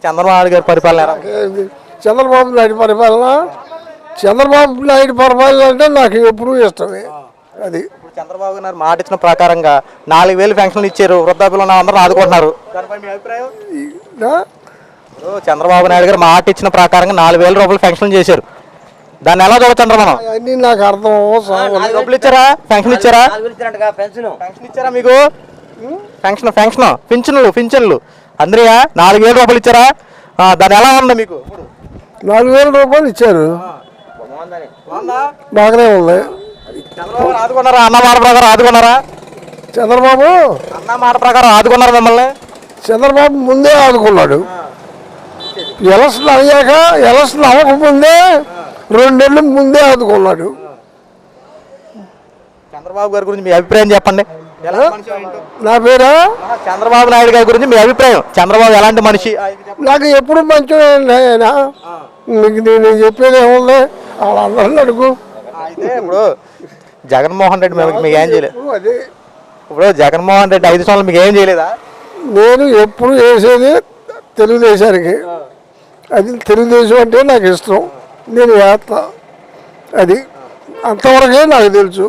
చంద్రబాబు గారి పరిపాలన చంద్రబాబు నాయుడు పరిపాలన అంటే నాకు ఎప్పుడూ ఇష్టమే. అది చంద్రబాబు గారు మాట ఇచ్చిన ప్రకారంగా 4,000 పెన్షన్లు ఇచ్చారు. వృద్ధాప్యులు ఉన్న అందరూ ఆదుకుంటున్నారు. దానిపై మీ అభిప్రాయం? చంద్రబాబు నాయుడు గారు మాట ఇచ్చిన ప్రకారంగా 4,000 రూపాయలు పెన్షన్ చేశారు. దాన్ని ఎలా చూడొచ్చు మనం? అన్నీ నాకు అర్థం. డబ్బులు ఇచ్చారా? పెన్షన్ ఇచ్చారా? పెన్షన్ ఇచ్చారా మీకు? పింఛన్లు అందరియా 4,000 రూపాయలు ఇచ్చారా? దాని ఎలా ఉంది మీకు? 4,000 రూపాయలు ఇచ్చారు. బాగానే ఉంది. చంద్రబాబు ఆదుకున్నారా? అన్న మాట ప్రకారం ఆదుకున్నారా? చంద్రబాబు అన్న మాట ప్రకారం ఆదుకున్నారా మిమ్మల్ని? చంద్రబాబు ముందే ఆదుకున్నాడు. ఎలక్షన్ అయ్యాక ఎలక్షన్ అవ్వకముందే 2 నెలల ముందే ఆదుకున్నాడు. చంద్రబాబు గారి గురించి మీ అభిప్రాయం చెప్పండి. నా పేరా చంద్రబాబు నాయుడు గారి గురించి మీ అభిప్రాయం. చంద్రబాబు ఎలాంటి మనిషి? నాకు ఎప్పుడు మంచిగా మీకు నేను చెప్పేది ఏముంది, వాళ్ళందరినీ అడుగు. అయితే ఇప్పుడు జగన్మోహన్ రెడ్డి మీకు ఏం చేయలేదు. ఇప్పుడు జగన్మోహన్ రెడ్డి 5 సంవత్సరాలు మీకు ఏం చేయలేదా? నేను ఎప్పుడు వేసేది తెలుగుదేశానికి. అది తెలుగుదేశం అంటే నాకు ఇష్టం, నేను వేస్తా. అది అంతవరకే నాకు తెలుసు.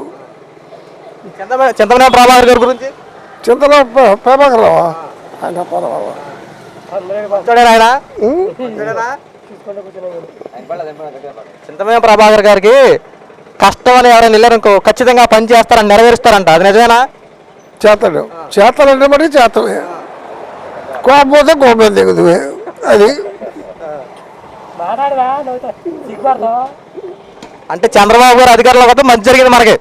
చింతమనేని ప్రభాకర్ గారి గురించి? ప్రభాకర్ రావా ఆయన పర్వాలా ఆయన చింతమనేని ప్రభాకర్ గారికి కష్టం అని ఎవరైనా వెళ్ళారనుకో ఖచ్చితంగా పని చేస్తారని నెరవేరుస్తారంట. అది నిజమేనా? చేస్తాడంటే మరి చేతమే, కోపపోతే కోపం దిగుతుమే. అది అంటే చంద్రబాబు గారు అధికారంలో వస్తే మంచి జరిగింది మనకి.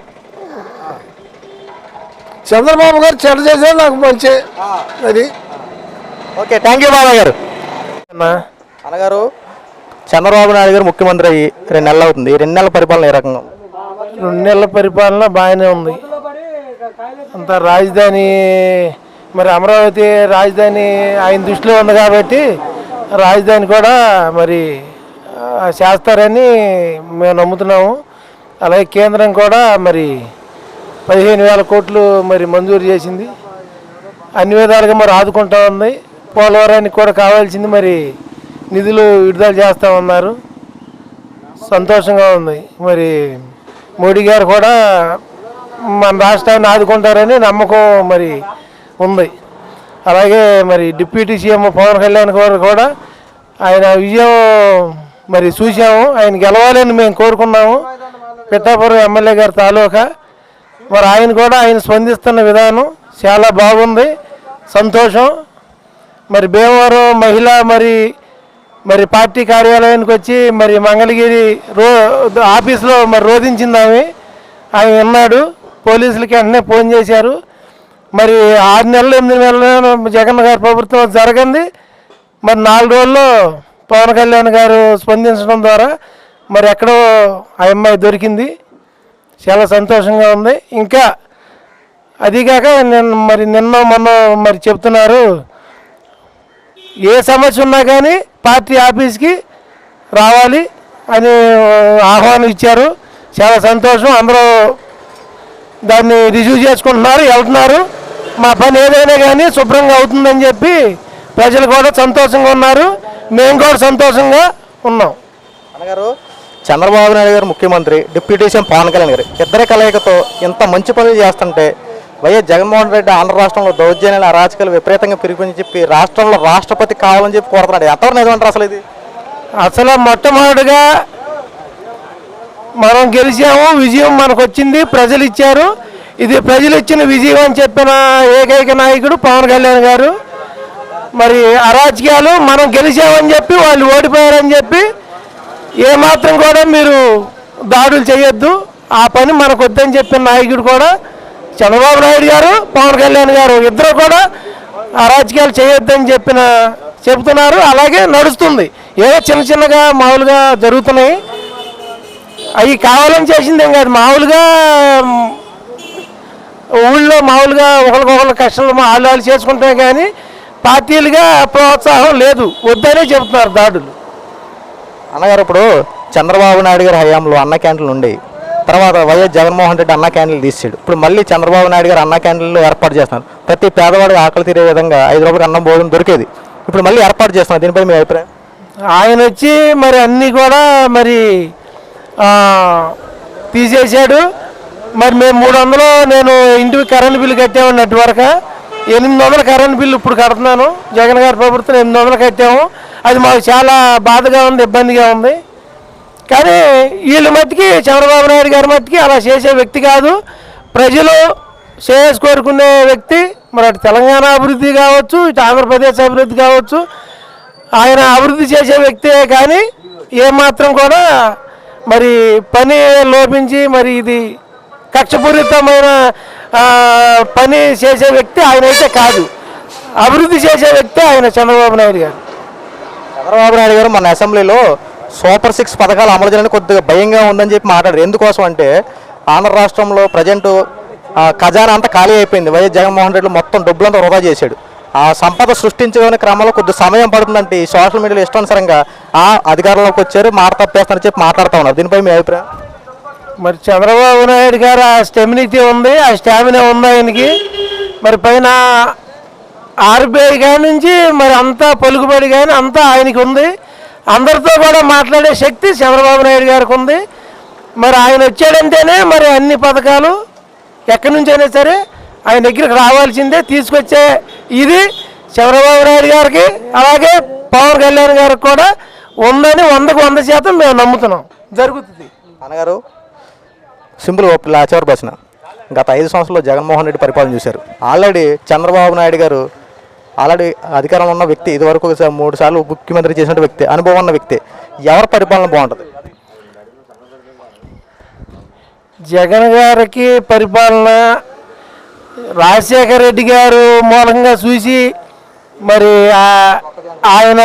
చంద్రబాబు గారు చెడ్డ చేసేది నాకు మంచి. అది ఓకే, థ్యాంక్ యూ బాబాయ్ గారు. అన్నగారు, చంద్రబాబు నాయుడు గారు ముఖ్యమంత్రి అయ్యి 2 నెలలు అవుతుంది. 2 నెలల పరిపాలన ఏ రకంగా? 2 నెలల పరిపాలన బాగానే ఉంది. అంత రాజధాని మరి అమరావతి రాజధాని ఆయన దృష్టిలో ఉంది కాబట్టి రాజధాని కూడా మరి చేస్తారని మేము నమ్ముతున్నాము. అలాగే కేంద్రం కూడా మరి 15,000 కోట్లు మరి మంజూరు చేసింది. అన్ని విధాలుగా మరి ఆదుకుంటా ఉంది. పోలవరానికి కూడా కావాల్సింది మరి నిధులు విడుదల చేస్తూ ఉన్నారు. సంతోషంగా ఉంది. మరి మోడీ గారు కూడా మన రాష్ట్రాన్ని ఆదుకుంటారని నమ్మకం మరి ఉంది. అలాగే మరి డిప్యూటీ సీఎం పవన్ కళ్యాణ్ గారు కూడా ఆయన విజయం మరి చూసాము. ఆయన గెలవాలని మేము కోరుకున్నాము. పిఠాపురం ఎమ్మెల్యే గారి తాలూకా మరి ఆయన స్పందిస్తున్న విధానం చాలా బాగుంది, సంతోషం. మరి భీమవరం మహిళ మరి పార్టీ కార్యాలయానికి వచ్చి మరి మంగళగిరి ఆఫీస్లో మరి రోధించింది ఆయన ఉన్నాడు. పోలీసులకి వెంటనే ఫోన్ చేశారు. మరి 6 నెలలు 8 నెలలు జగన్ గారి ప్రభుత్వం జరగంది. మరి 4 రోజుల్లో పవన్ కళ్యాణ్ గారు స్పందించడం ద్వారా మరి ఎక్కడో ఆ అమ్మాయి దొరికింది. చాలా సంతోషంగా ఉంది. ఇంకా అదిగాక నిన్న మొన్న మరి చెప్తున్నారు, ఏ సమస్య ఉన్నా కానీ పార్టీ ఆఫీస్కి రావాలి అని ఆహ్వానం ఇచ్చారు. చాలా సంతోషం. అందరూ దాన్ని రిసీవ్ చేసుకుంటున్నారు, వెళ్తున్నారు. మా పని ఏదైనా కానీ శుభ్రంగా అవుతుందని చెప్పి ప్రజలు కూడా సంతోషంగా ఉన్నారు. మేము కూడా సంతోషంగా ఉన్నాం. అన్నగారు, చంద్రబాబు నాయుడు గారు ముఖ్యమంత్రి, డిప్యూటీ సీఎం పవన్ కళ్యాణ్ గారు ఇద్దరి కలయికతో ఇంత మంచి పనులు చేస్తుంటే వైఎస్ జగన్మోహన్ రెడ్డి ఆంధ్ర రాష్ట్రంలో దౌర్జన్యాలు అరాచకాలు విపరీతంగా పెరిగిపోయి చెప్పి రాష్ట్రంలో రాష్ట్రపతి కావాలని చెప్పి కోరుతున్నాడు. ఎంతవరకు నిజమంటారు అసలు ఇది? అసలు మొట్టమొదటిగా మనం గెలిచాము, విజయం మనకు వచ్చింది, ప్రజలు ఇచ్చారు. ఇది ప్రజలు ఇచ్చిన విజయం అని చెప్పిన ఏకైక నాయకుడు పవన్ కళ్యాణ్ గారు. మరి అరాజకీయాలు మనం గెలిచామని చెప్పి వాళ్ళు ఓడిపోయారని చెప్పి ఏమాత్రం కూడా మీరు దాడులు చేయొద్దు, ఆ పని మనకు వద్దని చెప్పిన నాయకుడు కూడా చంద్రబాబు నాయుడు గారు, పవన్ కళ్యాణ్ గారు ఇద్దరు కూడా అరాజకీయాలు చేయొద్దని చెప్తున్నారు. అలాగే నడుస్తుంది. ఏదో చిన్నగా మామూలుగా జరుగుతున్నాయి. అవి కావాలని చేసిందేం కాదు. మామూలుగా ఊళ్ళో మామూలుగా ఒకరికొకరు కష్టాలు వాళ్ళు చేసుకుంటే కానీ పార్టీలుగా ప్రోత్సాహం లేదు, వద్దనే చెప్తున్నారు దాడులు. అన్నగారు, ఇప్పుడు చంద్రబాబు నాయుడు గారి హయాంలో అన్న క్యాంటీన్లు ఉండేవి. తర్వాత వైఎస్ జగన్మోహన్ రెడ్డి అన్న క్యాంటీన్లు తీసాడు. ఇప్పుడు మళ్ళీ చంద్రబాబు నాయుడు గారు అన్న క్యాంటీన్లు ఏర్పాటు చేస్తున్నారు. ప్రతి పేదవాడికి ఆకలి తీరే విధంగా 5 రూపాయలకి అన్నం భోజనం దొరికేది. ఇప్పుడు మళ్ళీ ఏర్పాటు చేస్తున్నారు, దీనిపై మీ అభిప్రాయం? ఆయన వచ్చి మరి అన్నీ కూడా మరి తీసేశాడు. మరి మేము 300 నేను ఇంటికి కరెంట్ బిల్లు కట్టాము నెట్వర్క్ 800 కరెంట్ బిల్లు ఇప్పుడు కడుతున్నాను. జగన్ గారి ప్రభుత్వం 800 కట్టాము. అది మాకు చాలా బాధగా ఉంది, ఇబ్బందిగా ఉంది. కానీ వీళ్ళు మట్టికి చంద్రబాబు నాయుడు గారి మట్టికి అలా చేసే వ్యక్తి కాదు. ప్రజలు శ్రేయస్ కోరుకునే వ్యక్తి. మరి అటు తెలంగాణ అభివృద్ధి కావచ్చు, ఇటు ఆంధ్రప్రదేశ్ అభివృద్ధి కావచ్చు, ఆయన అభివృద్ధి చేసే వ్యక్తే. కానీ ఏమాత్రం కూడా మరి పని లోపించి మరి ఇది కక్షపూరితమైన పని చేసే వ్యక్తి ఆయన అయితే కాదు. అభివృద్ధి చేసే వ్యక్తి ఆయన చంద్రబాబు నాయుడు గారు. చంద్రబాబు నాయుడు గారు మన అసెంబ్లీలో సూపర్ 6 పథకాలు అమలు చేయడానికి కొద్దిగా భయంగా ఉందని చెప్పి మాట్లాడారు. ఎందుకోసం అంటే ఆంధ్ర రాష్ట్రంలో ప్రజెంట్ ఖజానా అంతా ఖాళీ అయిపోయింది. వైఎస్ జగన్మోహన్ రెడ్డి మొత్తం డబ్బులంతా వృధా చేశాడు. ఆ సంపద సృష్టించుకునే క్రమంలో కొద్ది సమయం పడుతుందంటే ఈ సోషల్ మీడియాలో ఇష్టానుసారంగా అధికారంలోకి వచ్చారు, మాట తప్పేస్తారని చెప్పి మాట్లాడుతూ ఉన్నారు. దీనిపై మీ అభిప్రాయం? మరి చంద్రబాబు నాయుడు గారు ఆ స్టెమినిటీ ఉంది, ఆ స్టామినా ఉంది ఆయనకి. మరి పైన ఆర్బీఐ కాడి నుంచి మరి అంతా పలుకుబడి కానీ అంతా ఆయనకి ఉంది. అందరితో కూడా మాట్లాడే శక్తి చంద్రబాబు నాయుడు గారికి ఉంది. మరి ఆయన వచ్చాడంటేనే మరి అన్ని పథకాలు ఎక్కడి నుంచి అయినా సరే ఆయన దగ్గరికి రావాల్సిందే. తీసుకొచ్చే ఇది చంద్రబాబు నాయుడు గారికి అలాగే పవన్ కళ్యాణ్ గారికి కూడా ఉందని 100% మేము నమ్ముతున్నాం, జరుగుతుంది. అన్నగారు సింపుల్ చివరి ప్రశ్న, గత 5 సంవత్సరాల్లో జగన్మోహన్ రెడ్డి పరిపాలన చూశారు. ఆల్రెడీ చంద్రబాబు నాయుడు గారు అధికారంలో ఉన్న వ్యక్తి, ఇదివరకు 3 సార్లు ముఖ్యమంత్రి చేసిన వ్యక్తి, అనుభవం ఉన్న వ్యక్తి. ఎవరి పరిపాలన బాగుంటుంది? జగన్ గారికి పరిపాలన రాజశేఖర రెడ్డి గారు మూలంగా చూసి మరి ఆయన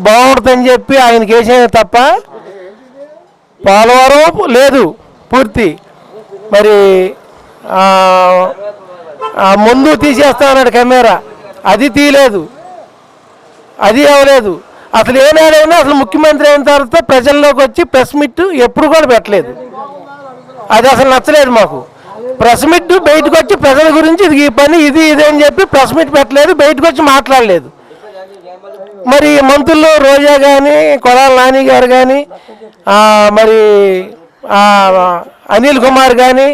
బాగుంటుందని చెప్పి ఆయనకి వేసేది తప్ప పోలవరం లేదు పూర్తి. మరి ముందు తీసేస్తామన్నాడు కెమెరా, అది తీయలేదు, అది అవ్వలేదు. అసలు ఏనాడైనా అసలు ముఖ్యమంత్రి అయిన తర్వాత ప్రజల్లోకి వచ్చి ప్రెస్ మీట్ ఎప్పుడు కూడా పెట్టలేదు. అది అసలు నచ్చలేదు మాకు. ప్రెస్ మీట్ బయటకు వచ్చి ప్రజల గురించి ఇది ఈ పని ఇది అని చెప్పి ప్రెస్ మీట్ పెట్టలేదు, బయటకు వచ్చి మాట్లాడలేదు. మరి మంత్రులు రోజా కానీ, కొడాల నాని గారు కానీ, మరి అనిల్ కుమార్ కానీ,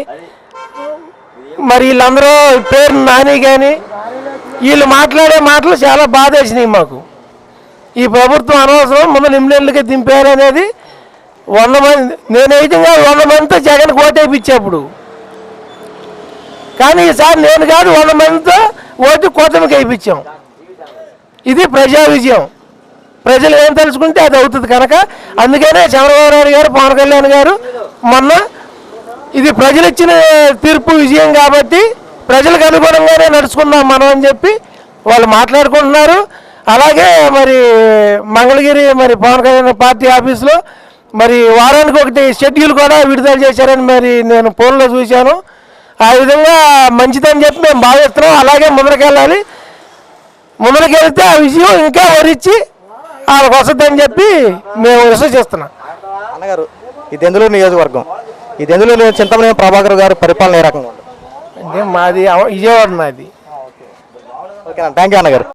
మరి వీళ్ళందరూ పేరు నాని కానీ, వీళ్ళు మాట్లాడే మాటలు చాలా బాధ వేసినాయి మాకు. ఈ ప్రభుత్వం అనవసరం, ముందు నిమ్మలకి దింపారు అనేది 100 మంది, నేనైతే 100 మందితో జగన్ ఓటేపించేప్పుడు. కానీ ఈసారి నేను కాదు 100 మందితో ఓటు కూటమికి వేయించాం. ఇది ప్రజా విజయం. ప్రజలు ఏం తెలుసుకుంటే అది అవుతుంది కనుక అందుకనే చంద్రబాబు నాయుడు గారు, పవన్ కళ్యాణ్ గారు మొన్న ఇది ప్రజలు ఇచ్చిన తీర్పు విజయం కాబట్టి ప్రజలకు అనుగుణంగానే నడుచుకుందాం మనం అని చెప్పి వాళ్ళు మాట్లాడుకుంటున్నారు. అలాగే మరి మంగళగిరి మరి పవన్ కళ్యాణ్ పార్టీ ఆఫీస్లో మరి వారానికి ఒకటి షెడ్యూల్ కూడా విడుదల చేశారని మరి నేను ఫోన్లో చూశాను. ఆ విధంగా మంచిదని చెప్పి మేము భావిస్తున్నాం. అలాగే ముందరకెళ్ళాలి, ముందరకెళ్తే ఆ విషయం ఇంకా వరించి వాళ్ళకి వస్తుందని చెప్పి మేము విశ్వసిస్తున్నాం. అన్నగారు ఈ దెందులూరు నియోజకవర్గం, ఈ దెందులూరు చింతమనేని ప్రభాకర్ గారు పరిపాలన ఏ రకంగా ఉంటుంది? అంటే మాది విజయవాడ నాది. ఓకే, థ్యాంక్ యూ అన్నగారు.